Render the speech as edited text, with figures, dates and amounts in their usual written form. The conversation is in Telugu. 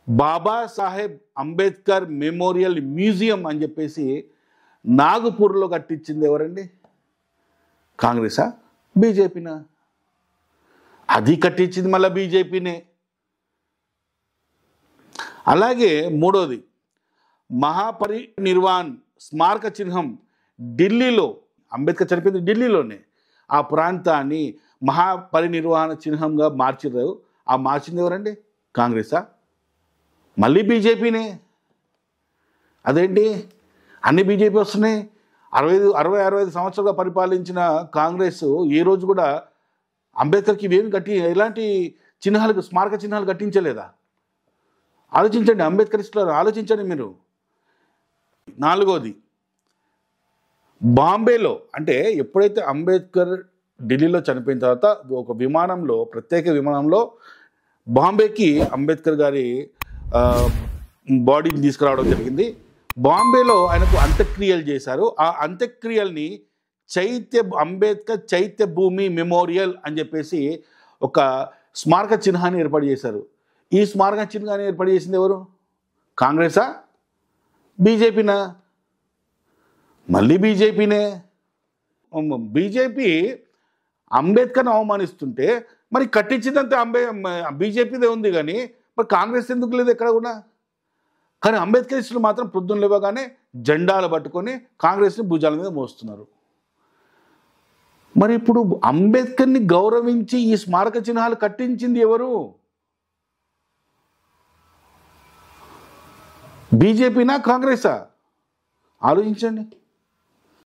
బాబాసాహెబ్ అంబేద్కర్ మెమోరియల్ మ్యూజియం అని చెప్పేసి నాగపూర్లో కట్టించింది ఎవరండి? కాంగ్రెసా, బీజేపీనా? అది కట్టించింది మళ్ళీ బీజేపీనే. అలాగే మూడోది, మహాపరినిర్వాణ్ స్మారక చిహ్నం ఢిల్లీలో, అంబేద్కర్ చనిపోయింది ఢిల్లీలోనే, ఆ ప్రాంతాన్ని మహాపరినిర్వాణ చిహ్నంగా మార్చారు. ఆ మార్చింది ఎవరండి? కాంగ్రెసా, మళ్ళీ బీజేపీనే. అదేంటి అన్ని బీజేపీ వస్తున్నాయి? 65 సంవత్సరాలుగా పరిపాలించిన కాంగ్రెస్ ఏ రోజు కూడా అంబేద్కర్కి ఇవేమి ఎలాంటి చిహ్నాలు, స్మారక చిహ్నాలు కట్టించలేదా? ఆలోచించండి, అంబేద్కరిస్టులు ఆలోచించండి మీరు. నాలుగోది, బాంబేలో, అంటే ఎప్పుడైతే అంబేద్కర్ ఢిల్లీలో చనిపోయిన తర్వాత ఒక విమానంలో, ప్రత్యేక విమానంలో బాంబేకి అంబేద్కర్ గారి బాడీని తీసుకురావడం జరిగింది. బాంబేలో ఆయనకు అంత్యక్రియలు చేశారు. ఆ అంత్యక్రియల్ని అంబేద్కర్ చైత్య భూమి మెమోరియల్ అని చెప్పేసి ఒక స్మారక చిహ్నాన్ని ఏర్పాటు చేశారు. ఈ స్మారక చిహ్నాన్ని ఏర్పాటు చేసింది ఎవరు? కాంగ్రెసా, బీజేపీనా? మళ్ళీ బీజేపీనే. బీజేపీ అంబేద్కర్ని అవమానిస్తుంటే మరి కట్టించిందంతా బీజేపీదే ఉంది, కానీ మరి కాంగ్రెస్ ఎందుకు లేదు ఎక్కడ కూడా? కానీ అంబేద్కరిస్టులు మాత్రం పొద్దున్న లేవగానే జెండాలు పట్టుకొని కాంగ్రెస్ని భుజాల మీద మోస్తున్నారు. మరి ఇప్పుడు అంబేద్కర్ని గౌరవించి ఈ స్మారక చిహ్నాలు కట్టించింది ఎవరు? బీజేపీనా, కాంగ్రెసా? ఆలోచించండి.